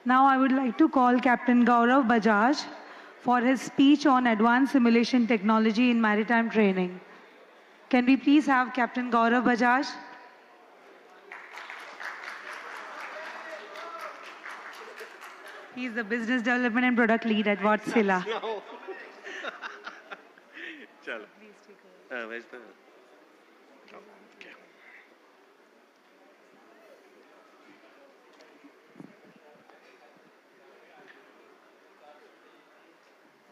Now I would like to call Captain Gaurav Bajaj for his speech on advanced simulation technology in maritime training. Can we please have Captain Gaurav Bajaj? He is the Business Development and Product Lead at Wartsila. No. Chalo. Where's the... Oh, okay.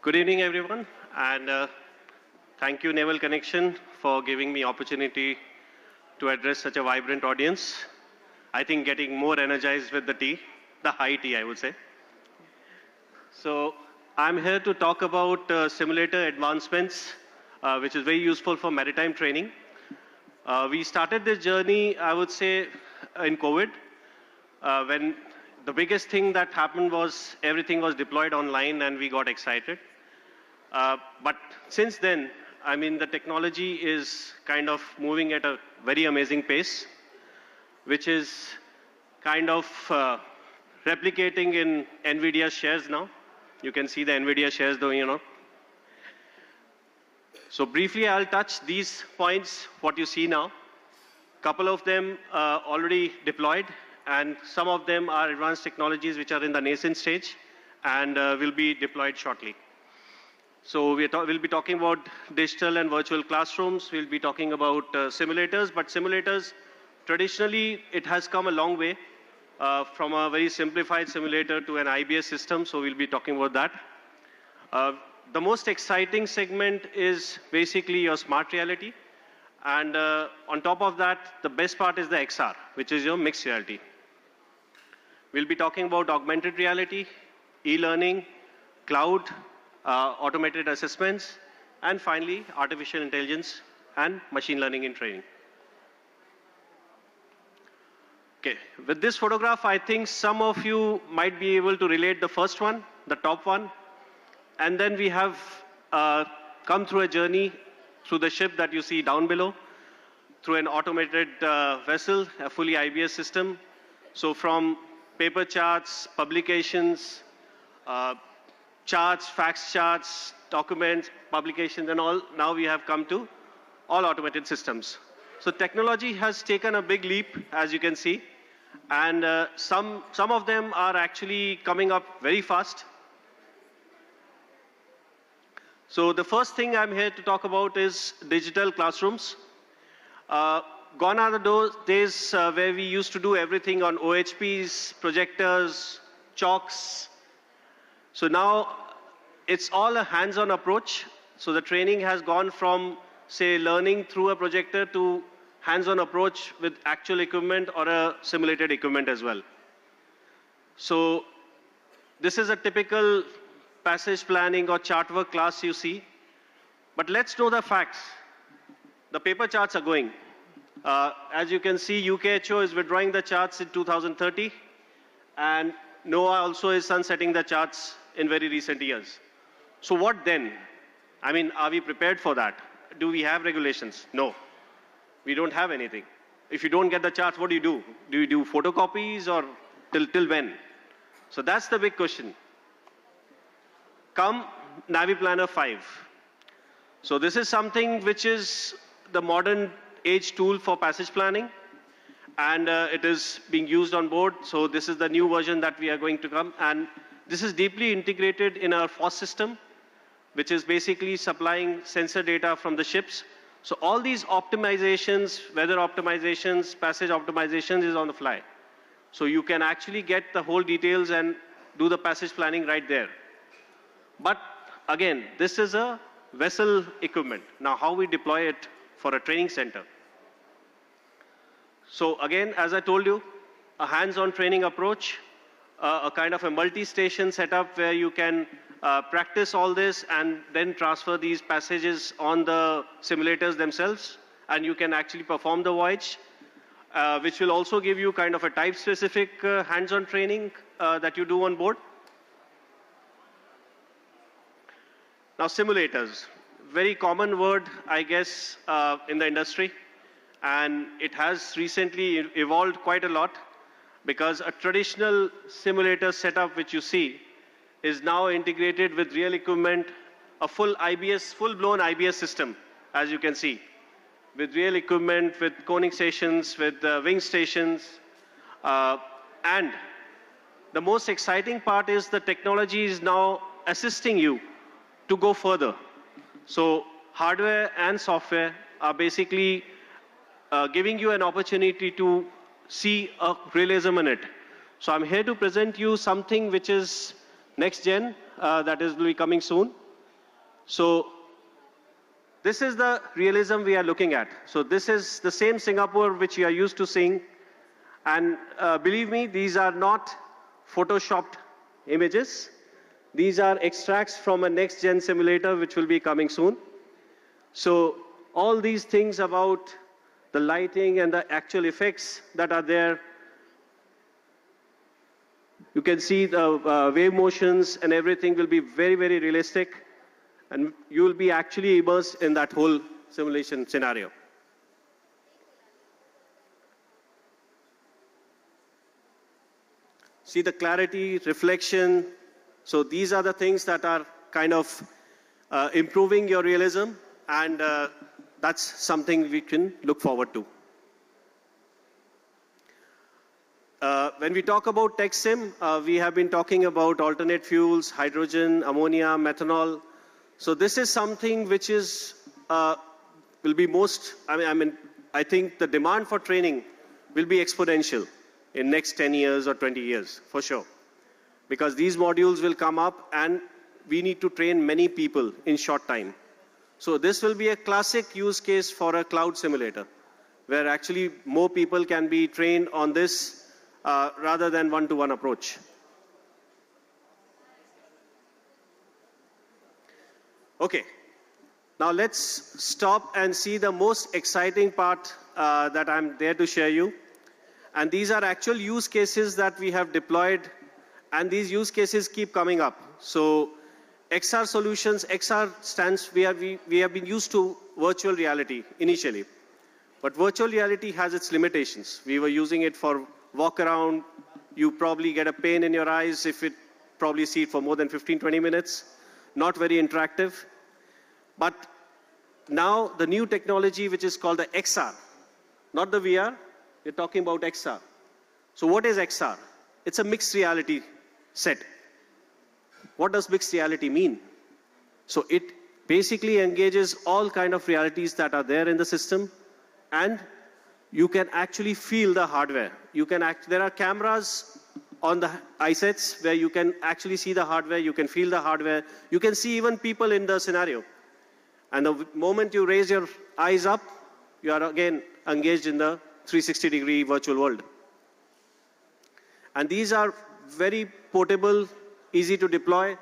Good evening, everyone, and thank you, Naval Connection, for giving me opportunity to address such a vibrant audience. I think getting more energized with the tea, the high tea, I would say. So I'm here to talk about simulator advancements, which is very useful for maritime training. We started this journey, I would say, in COVID, when the biggest thing that happened was everything was deployed online and we got excited. But since then, I mean, the technology is kind of moving at a very amazing pace, which is kind of replicating in NVIDIA shares now. You can see the NVIDIA shares though, So briefly, I'll touch these points, what you see now. Couple of them already deployed, and some of them are advanced technologies which are in the nascent stage and will be deployed shortly. So we'll be talking about digital and virtual classrooms. We'll be talking about simulators, but simulators, traditionally, it has come a long way from a very simplified simulator to an IBS system, so we'll be talking about that. The most exciting segment is basically your smart reality. And on top of that, the best part is the XR, which is your mixed reality. We'll be talking about augmented reality, e-learning, cloud, automated assessments, and finally, artificial intelligence and machine learning in training. Okay, with this photograph, I think some of you might be able to relate the first one, the top one. And then we have come through a journey through the ship that you see down below, through an automated vessel, a fully IBS system. So from paper charts, publications, charts, fax charts, documents, publications, and all, now we have come to all automated systems. So technology has taken a big leap, as you can see, and some of them are actually coming up very fast. So the first thing I'm here to talk about is digital classrooms. Gone are the days where we used to do everything on OHPs, projectors, chalks. So now it's all a hands-on approach. So the training has gone from, say, learning through a projector to hands-on approach with actual equipment or a simulated equipment as well. So this is a typical passage planning or chart work class you see. But let's know the facts. The paper charts are going. As you can see, UKHO is withdrawing the charts in 2030, and NOAA also is sunsetting the charts in very recent years. So what then? I mean, are we prepared for that? Do we have regulations? No. We don't have anything. If you don't get the charts, what do? Do you do photocopies or till when? So that's the big question. Come NaviPlanner 5. So this is something which is the modern age tool for passage planning, and it is being used on board. So this is the new version that we are going to come, and this is deeply integrated in our FOSS system, which is basically supplying sensor data from the ships. So all these optimizations, weather optimizations, passage optimizations is on the fly. So you can actually get the whole details and do the passage planning right there. But again, this is a vessel equipment. Now, how we deploy it for a training center? So again, as I told you, a hands-on training approach, a kind of a multi-station setup where you can practice all this and then transfer these passages on the simulators themselves, and you can actually perform the voyage, which will also give you kind of a type-specific hands-on training that you do on board. Now, simulators, very common word, I guess, in the industry, and it has recently evolved quite a lot. because a traditional simulator setup which you see is now integrated with real equipment, a full-blown IBS system, as you can see, with real equipment, with coning stations, with wing stations, and the most exciting part is the technology is now assisting you to go further. So hardware and software are basically giving you an opportunity to see a realism in it. So I'm here to present you something which is next gen, that will be coming soon. So this is the realism we are looking at. So this is the same Singapore which you are used to seeing. And believe me, these are not photoshopped images. These are extracts from a next-gen simulator which will be coming soon. So all these things about the lighting and the actual effects that are there, you can see the wave motions and everything will be very, very realistic. And you will be actually immersed in that whole simulation scenario. See the clarity, reflection. So these are the things that are kind of improving your realism, and that's something we can look forward to. When we talk about tech sim, we have been talking about alternate fuels, hydrogen, ammonia, methanol. So this is something which is will be most. I think the demand for training will be exponential in next 10 years or 20 years, for sure. Because these modules will come up and we need to train many people in short time. So this will be a classic use case for a cloud simulator, where actually more people can be trained on this rather than one-to-one approach. Okay, now let's stop and see the most exciting part that I'm there to share you. And these are actual use cases that we have deployed, and these use cases keep coming up. So XR solutions, XR stands, we have been used to virtual reality initially. But virtual reality has its limitations. We were using it for walk around. You probably get a pain in your eyes if it probably see it for more than 15, 20 minutes. Not very interactive. But now the new technology, which is called the XR, not the VR, we're talking about XR. So what is XR? It's a mixed reality set. What does mixed reality mean? So it basically engages all kind of realities that are there in the system, and you can actually feel the hardware. There are cameras on the eye sets where you can actually see the hardware, you can feel the hardware, you can see even people in the scenario. And the moment you raise your eyes up, you are again engaged in the 360-degree virtual world. And these are very portable, easy to deploy.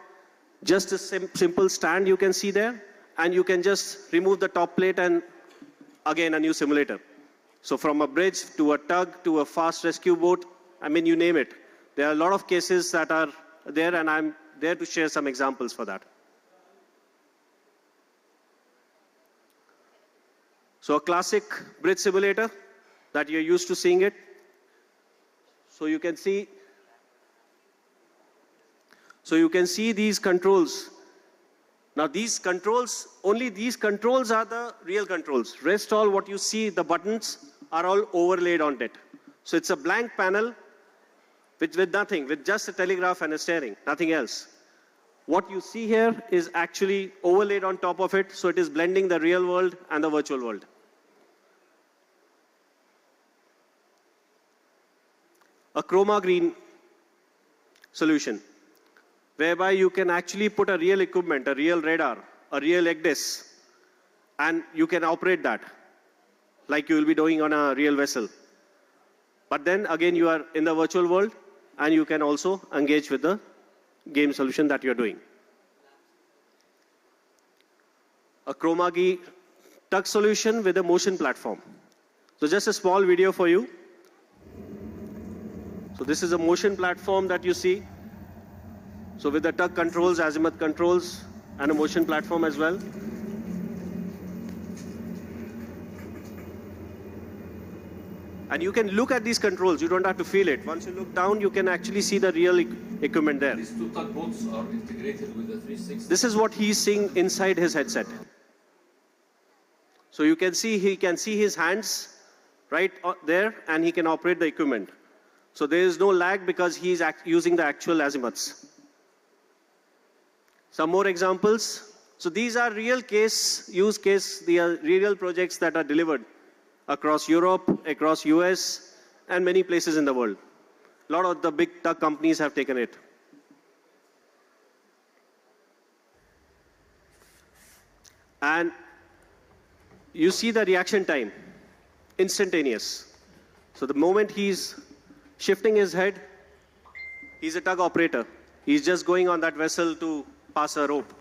Just a simple stand you can see there, and you can just remove the top plate and again a new simulator. So from a bridge to a tug to a fast rescue boat, you name it. There are a lot of cases that are there, and I'm there to share some examples for that. So a classic bridge simulator that you're used to seeing it. So you can see these controls. Now these controls, only these controls are the real controls. Rest all what you see, the buttons are all overlaid on it. So it's a blank panel with nothing, with just a telegraph and a steering, nothing else. What you see here is actually overlaid on top of it, so it is blending the real world and the virtual world. A chroma green solution, whereby you can actually put a real equipment, a real radar, a real EGDIS, and you can operate that like you will be doing on a real vessel. But then again, you are in the virtual world, and you can also engage with the game solution that you're doing. A chroma key tug solution with a motion platform. So just a small video for you. So this is a motion platform that you see. So with the tug controls, azimuth controls, and a motion platform as well. And And you can look at these controls. You don't have to feel it. Once you look down, you can actually see the real equipment there. These two tugboats are integrated with the 360. This is what he's seeing inside his headset. So you can see, he can see his hands right there, and he can operate the equipment. So there is no lag because he's using the actual azimuths. Some more examples. So these are real use case, they are real projects that are delivered across Europe, across US, and many places in the world. A lot of the big tech companies have taken it. And you see the reaction time, instantaneous. So the moment he's shifting his head, he's a tug operator. He's just going on that vessel to pass a rope.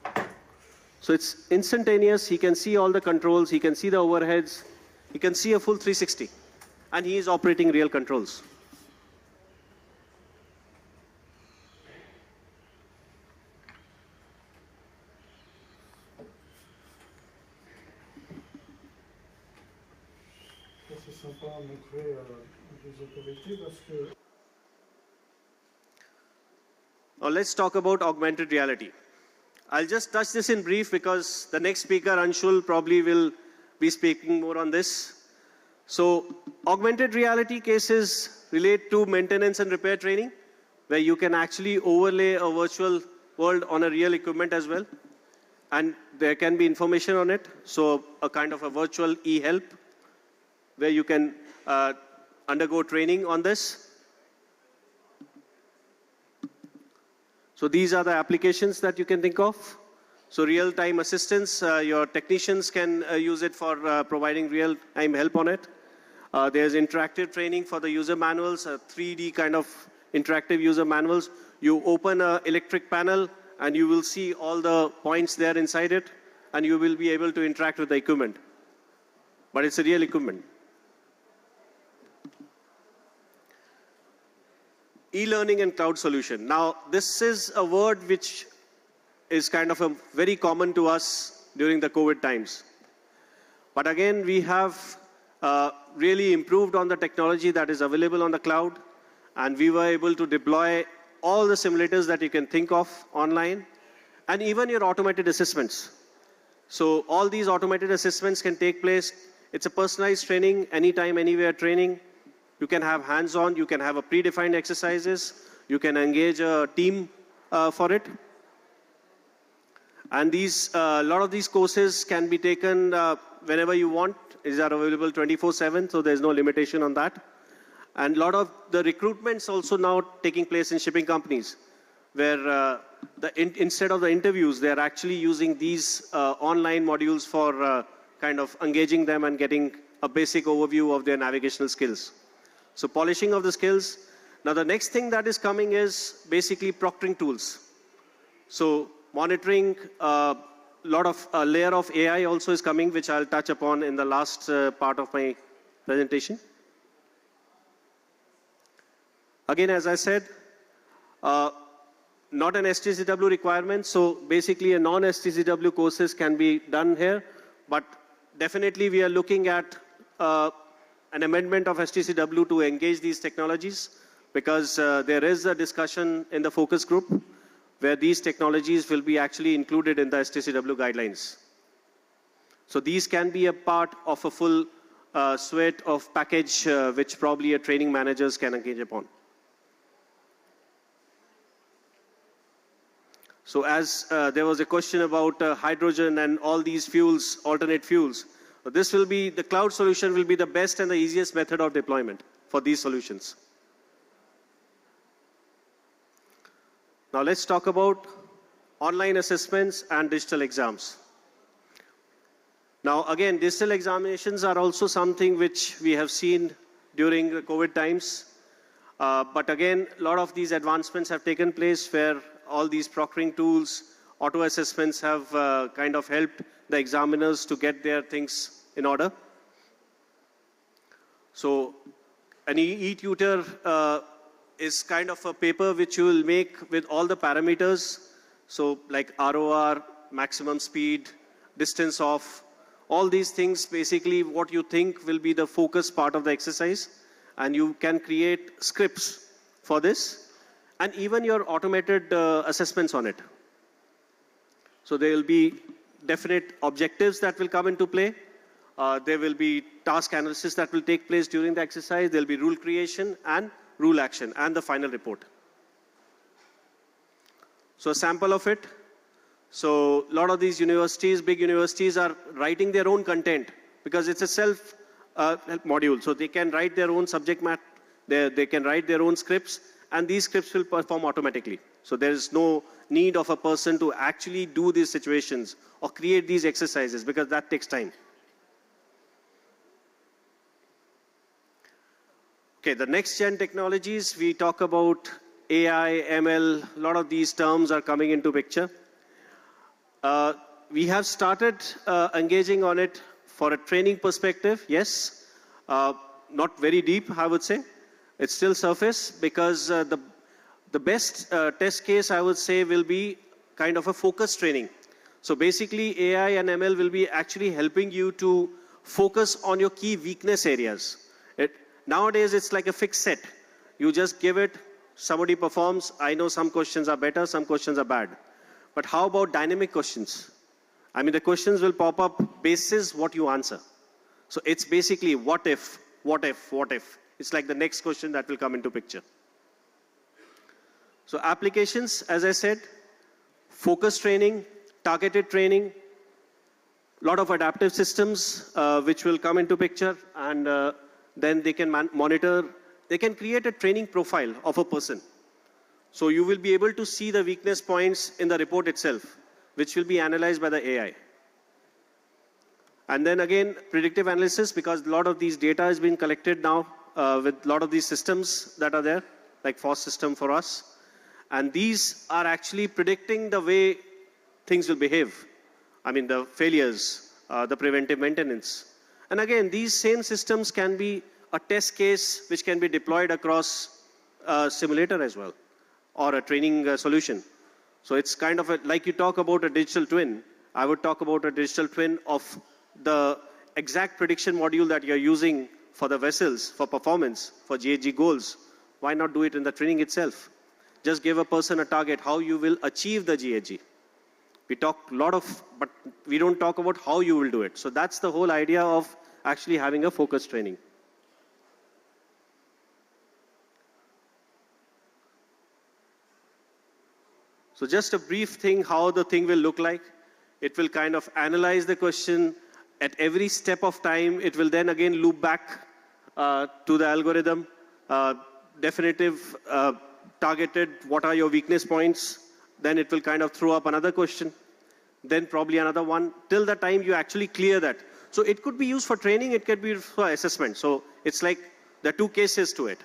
So it's instantaneous. He can see all the controls. He can see the overheads. He can see a full 360. And he is operating real controls. C'est sympa à montrer des autorités parce que... Now let's talk about augmented reality. I'll just touch this in brief because the next speaker, Anshul, probably will be speaking more on this. So augmented reality cases relate to maintenance and repair training, where you can actually overlay a virtual world on a real equipment as well. And there can be information on it. So a kind of a virtual e-help, where you can undergo training on this. So these are the applications that you can think of. So real-time assistance, your technicians can use it for providing real-time help on it. There's interactive training for the user manuals, 3D kind of interactive user manuals. You open an electric panel and you will see all the points there inside it, and you will be able to interact with the equipment. But it's a real equipment. E-learning and cloud solution. Now, this is a word which is kind of very common to us during the COVID times. But again, we have really improved on the technology that is available on the cloud, and we were able to deploy all the simulators that you can think of online, and even your automated assessments. So all these automated assessments can take place. It's a personalized training, anytime, anywhere training. You can have hands-on, you can have a predefined exercises, you can engage a team for it. And a lot of these courses can be taken whenever you want. These are available 24/7, so there's no limitation on that. And a lot of the recruitments also now taking place in shipping companies, where instead of the interviews, they're actually using these online modules for kind of engaging them and getting a basic overview of their navigational skills. So polishing of the skills. Now the next thing that is coming is basically proctoring tools. So monitoring, a layer of AI also is coming, which I'll touch upon in the last part of my presentation. Again, as I said, not an STCW requirement. So basically a non-STCW courses can be done here, but definitely we are looking at an amendment of STCW to engage these technologies, because there is a discussion in the focus group where these technologies will be actually included in the STCW guidelines. So these can be a part of a full suite of package which probably a training managers can engage upon. So as there was a question about hydrogen and all these fuels, alternate fuels, this will be, the cloud solution will be the best and the easiest method of deployment for these solutions. Now let's talk about online assessments and digital exams. Now again, digital examinations are also something which we have seen during the COVID times. But again, a lot of these advancements have taken place where all these proctoring tools, auto assessments have kind of helped the examiners to get their things in order. So an e-tutor is kind of a paper which you will make with all the parameters. So like ROR, maximum speed, distance off, all these things, basically what you think will be the focus part of the exercise. and you can create scripts for this, and even your automated assessments on it. So there will be definite objectives that will come into play. There will be task analysis that will take place during the exercise. There will be rule creation and rule action and the final report. So a sample of it. So a lot of these universities, big universities, are writing their own content because it's a self-help module. So they can write their own subject matter, they can write their own scripts, and these scripts will perform automatically. So there is no need of a person to actually do these situations or create these exercises because that takes time. Okay, the next gen technologies, we talk about AI, ML, a lot of these terms are coming into picture. We have started engaging on it for a training perspective, yes. Not very deep, I would say. It's still surface because the best test case, I would say, will be kind of a focused training. So basically, AI and ML will be actually helping you to focus on your key weakness areas. Nowadays, it's like a fixed set. You just give it, somebody performs. I know some questions are better, some questions are bad. But how about dynamic questions? I mean, the questions will pop up basis what you answer. So it's basically what if, what if, what if. It's like the next question that will come into picture. So applications, as I said, focused training, targeted training, a lot of adaptive systems which will come into picture, and then they can monitor, they can create a training profile of a person. So you will be able to see the weakness points in the report itself, which will be analyzed by the AI. And then again, predictive analysis, because a lot of these data has been collected now with a lot of these systems that are there, like FOSS system for us. And these are actually predicting the way things will behave. I mean, the failures, the preventive maintenance. And again, these same systems can be a test case which can be deployed across a simulator as well, or a training solution. So it's kind of like you talk about a digital twin, I would talk about a digital twin of the exact prediction module that you're using for the vessels, for performance, for GHG goals. Why not do it in the training itself? Just give a person a target, how you will achieve the GHG. We talk a lot of, but we don't talk about how you will do it. So that's the whole idea of actually having a focused training. So just a brief thing, how the thing will look like. It will kind of analyze the question at every step of time. It will then again loop back to the algorithm, definitive, targeted, what are your weakness points. Then it will kind of throw up another question, then probably another one, till the time you actually clear that. So it could be used for training, it could be for assessment. So it's like there are two cases to it.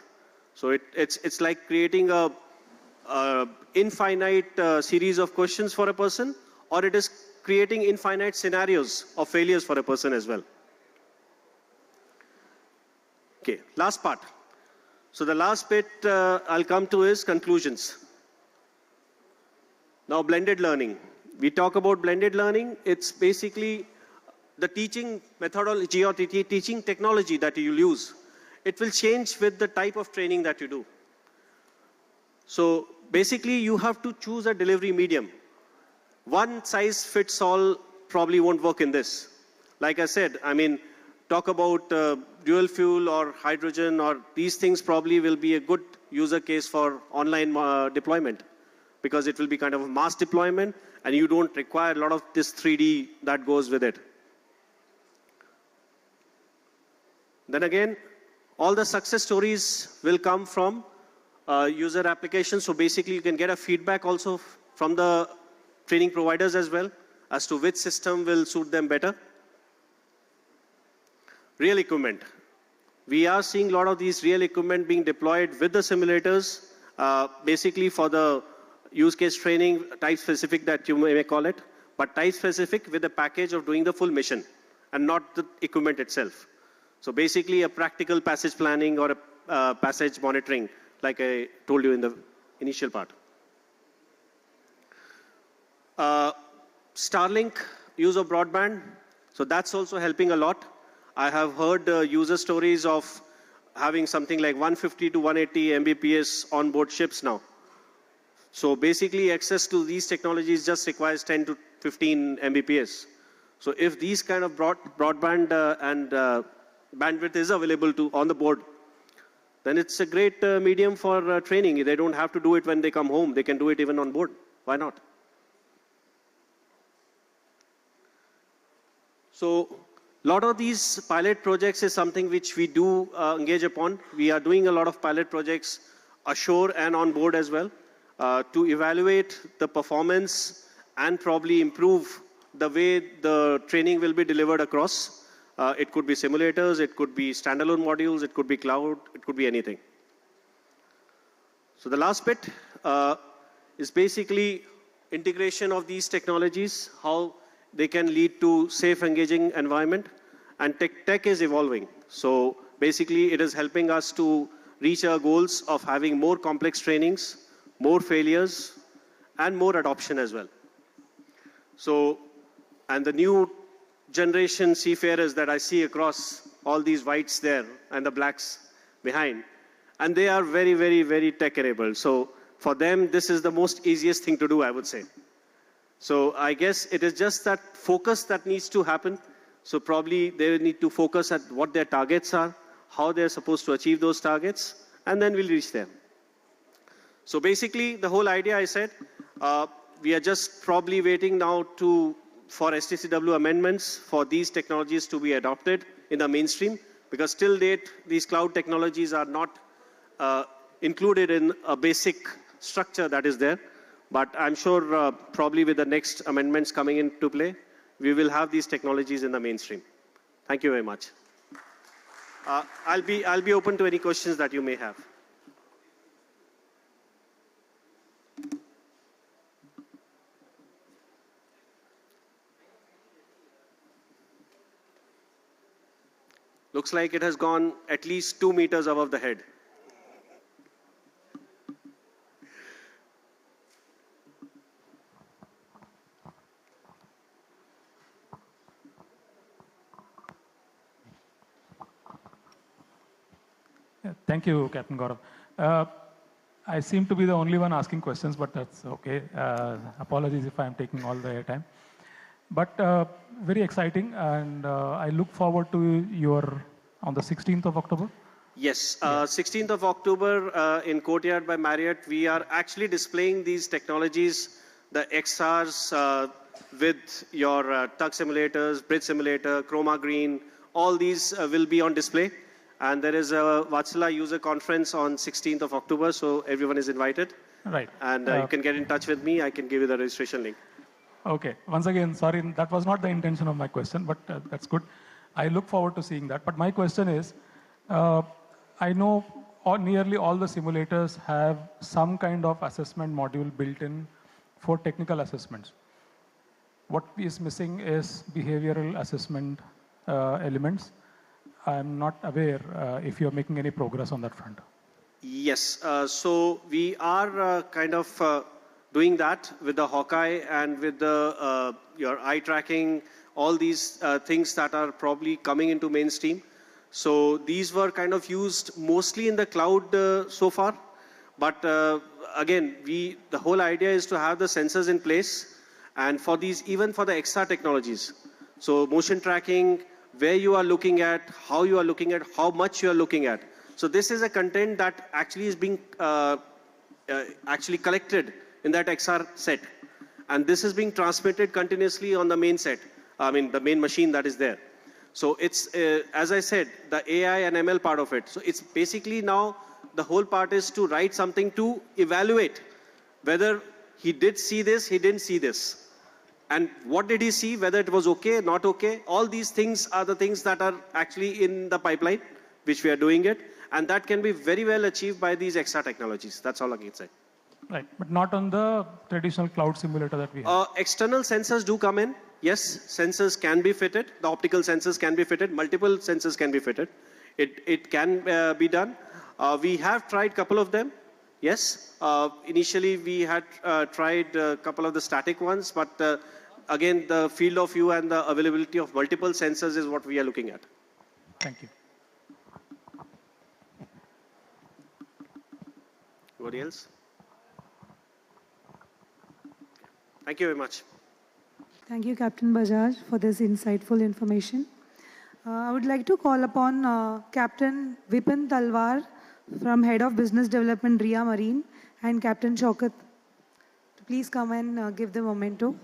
So it's like creating a infinite series of questions for a person, or it is creating infinite scenarios of failures for a person as well. Okay, last part. So the last bit I'll come to is conclusions. Now, blended learning. We talk about blended learning. It's basically the teaching methodology or teaching technology that you'll use. It will change with the type of training that you do. So basically, you have to choose a delivery medium. One size fits all probably won't work in this. Like I said, I mean, talk about dual fuel or hydrogen, or these things probably will be a good user case for online deployment, because it will be kind of a mass deployment and you don't require a lot of this 3D that goes with it. Then again, all the success stories will come from user applications. So basically, you can get a feedback also from the training providers as well as to which system will suit them better. Real equipment. We are seeing a lot of these real equipment being deployed with the simulators, basically for the use case training, type specific that you may call it, but type specific with a package of doing the full mission and not the equipment itself. So basically a practical passage planning or a passage monitoring, like I told you in the initial part. Starlink, use of broadband. So that's also helping a lot. I have heard user stories of having something like 150 to 180 Mbps on board ships now. So basically, access to these technologies just requires 10 to 15 Mbps. So if these kind of broadband and bandwidth is available on the board, then it's a great medium for training. They don't have to do it when they come home. They can do it even on board. Why not? So a lot of these pilot projects is something which we do engage upon. We are doing a lot of pilot projects ashore and on board as well to evaluate the performance and probably improve the way the training will be delivered across. It could be simulators, it could be standalone modules, it could be cloud, it could be anything. So the last bit is basically integration of these technologies, how they can lead to safe, engaging environment. And tech is evolving. So basically, it is helping us to reach our goals of having more complex trainings, more failures, and more adoption as well. So, and the new generation seafarers that I see across all these whites there and the blacks behind, and they are very, very, very tech-enabled. So for them, this is the most easiest thing to do, I would say. So I guess it is just that focus that needs to happen. So probably they need to focus at what their targets are, how they're supposed to achieve those targets, and then we'll reach them. So basically, the whole idea I said, we are just probably waiting now for STCW amendments for these technologies to be adopted in the mainstream, because till date, these cloud technologies are not included in a basic structure that is there. But I'm sure probably with the next amendments coming into play, we will have these technologies in the mainstream. Thank you very much. I'll be open to any questions that you may have. Looks like it has gone at least 2 meters above the head. Thank you, Captain Gaurav. I seem to be the only one asking questions, but that's okay. Apologies if I'm taking all the time. But very exciting, and I look forward to on the 16th of October. Yes, 16th of October in Courtyard by Marriott, we are actually displaying these technologies, the XRs with your tug simulators, bridge simulator, chroma green, all these will be on display. And there is a Wartsila user conference on 16th of October, so everyone is invited. Right. And you can get in touch with me. I can give you the registration link. Okay. Once again, sorry, that was not the intention of my question, but that's good. I look forward to seeing that. But my question is, I know nearly all the simulators have some kind of assessment module built in for technical assessments. What is missing is behavioral assessment elements. I'm not aware if you're making any progress on that front. Yes, so we are kind of doing that with the Hawkeye and with the your eye tracking, all these things that are probably coming into mainstream. So these were kind of used mostly in the cloud so far. But again, the whole idea is to have the sensors in place, and for these, even for the XR technologies. So motion tracking, where you are looking at, how you are looking at, how much you are looking at. So this is a content that actually is being actually collected in that XR set. And this is being transmitted continuously on the main set, I mean the main machine that is there. So it's, as I said, the AI and ML part of it. So it's basically now the whole part is to write something to evaluate whether he did see this, he didn't see this. And what did he see, whether it was okay, not okay. All these things are the things that are actually in the pipeline, which we are doing it. And that can be very well achieved by these XR technologies. That's all I can say. Right, but not on the traditional cloud simulator that we have. External sensors do come in. Yes, sensors can be fitted. The optical sensors can be fitted. Multiple sensors can be fitted. It can be done. We have tried a couple of them. Yes, initially we had tried a couple of the static ones, but again, the field of view and the availability of multiple sensors is what we are looking at. Thank you. Anybody else? Thank you very much. Thank you, Captain Bajaj, for this insightful information. I would like to call upon Captain Vipin Talwar from Head of Business Development, RIA Marine, and Captain Shaukat to please come and give the memento.